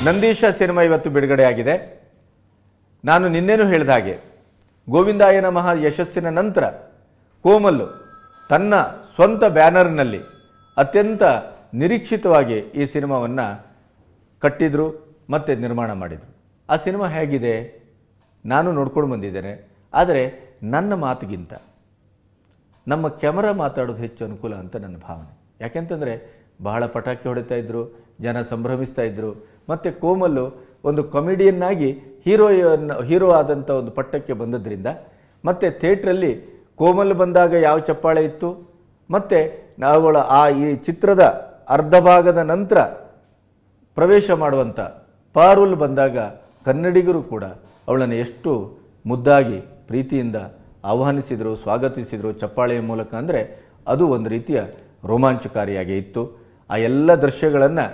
Nandisha cinema ಇವತ್ತು ಬಿಡುಗಡೆ ಆಗಿದೆ. ನಾನು ನಿನ್ನೆನೂ ಹೇಳಿದ ಹಾಗೆ ಗೋವಿಂದಾಯ ನಮಃ ಯಶಸ್ಸಿನ ನಂತರ ಕೋಮಲ್ ತನ್ನ ಸ್ವಂತ ಬ್ಯಾನರ್ನಲ್ಲಿ ಅತ್ಯಂತ ನಿರೀಕ್ಷಿತವಾಗಿ ಈ ಸಿನಿಮಾವನ್ನು ಕಟ್ಟಿದ್ರು ಮತ್ತು ನಿರ್ಮಾಣ ಮಾಡಿದರು. ಆ ಸಿನಿಮಾ ಹೇಗಿದೆ ನಾನು ನೋಡ್ಕೊಂಡು ಬಂದಿದ್ದೇನೆ. ಆದರೆ ನನ್ನ ಮಾತಿಗಿಂತ ನಮ್ಮ ಕ್ಯಾಮರಾ ಮಾತಾಡೋದು ಹೆಚ್ಚು ಅನುಕೂಲ ಅಂತ ನನ್ನ ಭಾವನೆ. ಯಾಕೆಂತಂದರೆ ಬಹಳ ಪಟಾಕಿ ಹೊಡಿತಾ ಇದ್ದರು, ಜನ ಸಂಭ್ರಮಿಸ್ತಾ ಇದ್ದರು. ಮತ್ತು ಕೋಮಲ್ಲು ಒಂದು ಕಾಮಿಡಿಯನ್ನಾಗಿ ಹೀರೋ ಆದಂಥ ಒಂದು ಪಟ್ಟಕ್ಕೆ ಬಂದದ್ರಿಂದ ಮತ್ತು ಥಿಯೇಟ್ರಲ್ಲಿ ಕೋಮಲ್ ಬಂದಾಗ ಯಾವ ಚಪ್ಪಾಳೆ ಇತ್ತು ಮತ್ತು ನಾವುಗಳ ಈ ಚಿತ್ರದ ಅರ್ಧ ಭಾಗದ ನಂತರ ಪ್ರವೇಶ ಮಾಡುವಂಥ ಪಾರುಲ್ ಬಂದಾಗ ಕನ್ನಡಿಗರು ಕೂಡ ಅವಳನ್ನು ಎಷ್ಟು ಮುದ್ದಾಗಿ ಪ್ರೀತಿಯಿಂದ ಆಹ್ವಾನಿಸಿದರು, ಸ್ವಾಗತಿಸಿದರು ಚಪ್ಪಾಳೆಯ ಮೂಲಕ. ಅಂದರೆ ಅದು ಒಂದು ರೀತಿಯ ರೋಮಾಂಚಕಾರಿಯಾಗಿ ಇತ್ತು. ಆ ಎಲ್ಲ ದೃಶ್ಯಗಳನ್ನು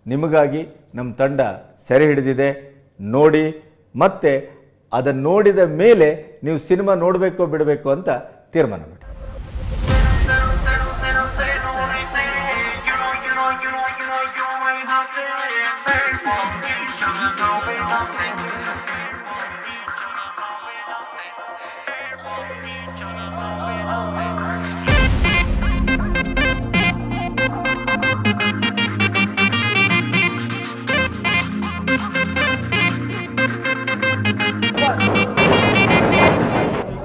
ನಿಮಗಾಗಿ ನಮ್ಮ ತಂಡ ಸೆರೆ ಹಿಡಿದಿದೆ. ನೋಡಿ, ಮತ್ತು ಅದನ್ನು ನೋಡಿದ ಮೇಲೆ ನೀವು ಸಿನಿಮಾ ನೋಡಬೇಕೋ ಬಿಡಬೇಕು ಅಂತ ತೀರ್ಮಾನ ಮಾಡಿ.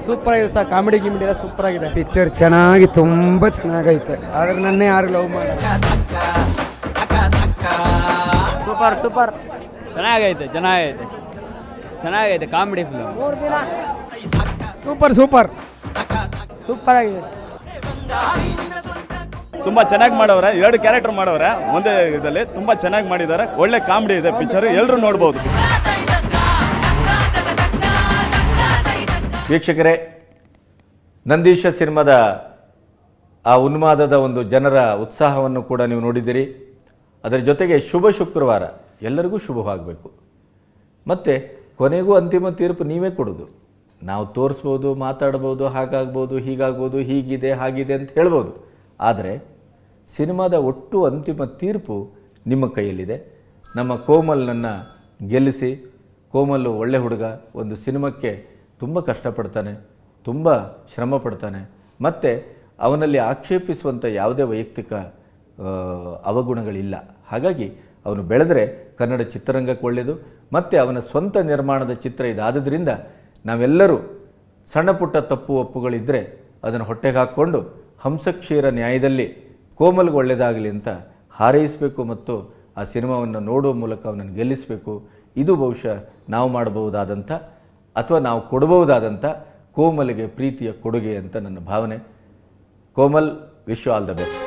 ಸೂಪರ್ ಆಗಿದೆ ಸರ್, ಕಾಮಿಡಿ ಗಿಮಿಡಿ ಎಲ್ಲ ಸೂಪರ್ ಆಗಿದೆ. ಪಿಕ್ಚರ್ ಚೆನ್ನಾಗಿ ತುಂಬ ಚೆನ್ನಾಗೈತೆ. ಆದ್ರೆ ನನ್ನೇ ಯಾರು ಲವ್ ಮಾಡಿ ಸೂಪರ್ ಸೂಪರ್ ಚೆನ್ನಾಗೈತೆ comedy film. Super super super ಆಗಿದೆ. ತುಂಬಾ ಚೆನ್ನಾಗಿ ಮಾಡವ್ರೆ. 2 ಕ್ಯಾರೆಕ್ಟರ್ ಮಾಡವ್ರೆ ಒಂದೇ ಇದರಲ್ಲಿ. ತುಂಬಾ ಚೆನ್ನಾಗಿ ಮಾಡಿದ್ದಾರೆ. ಒಳ್ಳೆ ಕಾಮಿಡಿ ಇದೆ ಪಿಕ್ಚರ್, ಎಲ್ಲರೂ ನೋಡ್ಬೋದು. ವೀಕ್ಷಕರೇ, ನಂದೀಶ ಸಿನಿಮಾದ ಆ ಉನ್ಮಾದದ ಒಂದು ಜನರ ಉತ್ಸಾಹವನ್ನು ಕೂಡ ನೀವು ನೋಡಿದ್ದೀರಿ. ಅದರ ಜೊತೆಗೆ ಶುಭ ಶುಕ್ರವಾರ ಎಲ್ಲರಿಗೂ ಶುಭವಾಗಬೇಕು. ಮತ್ತು ಕೊನೆಗೂ ಅಂತಿಮ ತೀರ್ಪು ನೀವೇ ಕೊಡೋದು. ನಾವು ತೋರಿಸ್ಬೋದು, ಮಾತಾಡ್ಬೋದು, ಹಾಗಾಗ್ಬೋದು, ಹೀಗಾಗ್ಬೋದು, ಹೀಗಿದೆ ಹಾಗಿದೆ ಅಂತ ಹೇಳ್ಬೋದು. ಆದರೆ ಸಿನಿಮಾದ ಒಟ್ಟು ಅಂತಿಮ ತೀರ್ಪು ನಿಮ್ಮ ಕೈಯಲ್ಲಿದೆ. ನಮ್ಮ ಕೋಮಲ್ನನ್ನು ಗೆಲ್ಲಿಸಿ. ಕೋಮಲ್ ಒಳ್ಳೆ ಹುಡುಗ, ಒಂದು ಸಿನಿಮಾಕ್ಕೆ ತುಂಬ ಕಷ್ಟಪಡ್ತಾನೆ, ತುಂಬ ಶ್ರಮ ಪಡ್ತಾನೆ. ಮತ್ತು ಅವನಲ್ಲಿ ಆಕ್ಷೇಪಿಸುವಂಥ ಯಾವುದೇ ವೈಯಕ್ತಿಕ ಅವಗುಣಗಳಿಲ್ಲ. ಹಾಗಾಗಿ ಅವನು ಬೆಳೆದರೆ ಕನ್ನಡ ಚಿತ್ರರಂಗಕ್ಕೆ ಒಳ್ಳೆಯದು. ಮತ್ತು ಅವನ ಸ್ವಂತ ನಿರ್ಮಾಣದ ಚಿತ್ರ ಇದಾದ್ದರಿಂದ ನಾವೆಲ್ಲರೂ ಸಣ್ಣ ಪುಟ್ಟ ತಪ್ಪು ಒಪ್ಪುಗಳಿದ್ದರೆ ಅದನ್ನು ಹೊಟ್ಟೆಗೆ ಹಾಕ್ಕೊಂಡು ಹಂಸಕ್ಷೀರ ನ್ಯಾಯದಲ್ಲಿ ಕೋಮಲ್ಗೆ ಒಳ್ಳೆಯದಾಗಲಿ ಅಂತ ಹಾರೈಸಬೇಕು ಮತ್ತು ಆ ಸಿನಿಮಾವನ್ನು ನೋಡುವ ಮೂಲಕ ಅವನನ್ನು ಗೆಲ್ಲಿಸಬೇಕು. ಇದು ಬಹುಶಃ ನಾವು ಮಾಡಬಹುದಾದಂಥ ಅಥವಾ ನಾವು ಕೊಡಬಹುದಾದಂಥ ಕೋಮಲ್ಗೆ ಪ್ರೀತಿಯ ಕೊಡುಗೆ ಅಂತ ನನ್ನ ಭಾವನೆ. Komal, wish you all the best.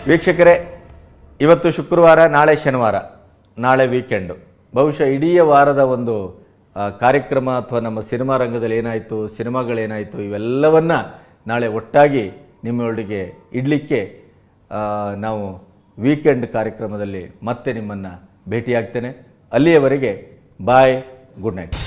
ವೀಕ್ಷಕರೇ, ಇವತ್ತು ಶುಕ್ರವಾರ, ನಾಳೆ ಶನಿವಾರ, ನಾಳೆ ವೀಕೆಂಡು. ಬಹುಶಃ ಇಡೀ ವಾರದ ಒಂದು ಕಾರ್ಯಕ್ರಮ ಅಥವಾ ನಮ್ಮ ಸಿನಿಮಾ ರಂಗದಲ್ಲಿ ಏನಾಯಿತು, ಸಿನಿಮಾಗಳೇನಾಯಿತು, ಇವೆಲ್ಲವನ್ನು ನಾಳೆ ಒಟ್ಟಾಗಿ ನಿಮ್ಮೊಳಗೆ ಇಡಲಿಕ್ಕೆ ನಾವು ವೀಕೆಂಡ್ ಕಾರ್ಯಕ್ರಮದಲ್ಲಿ ಮತ್ತೆ ನಿಮ್ಮನ್ನು ಭೇಟಿಯಾಗ್ತೇನೆ. ಅಲ್ಲಿಯವರೆಗೆ ಬಾಯ್, ಗುಡ್ ನೈಟ್.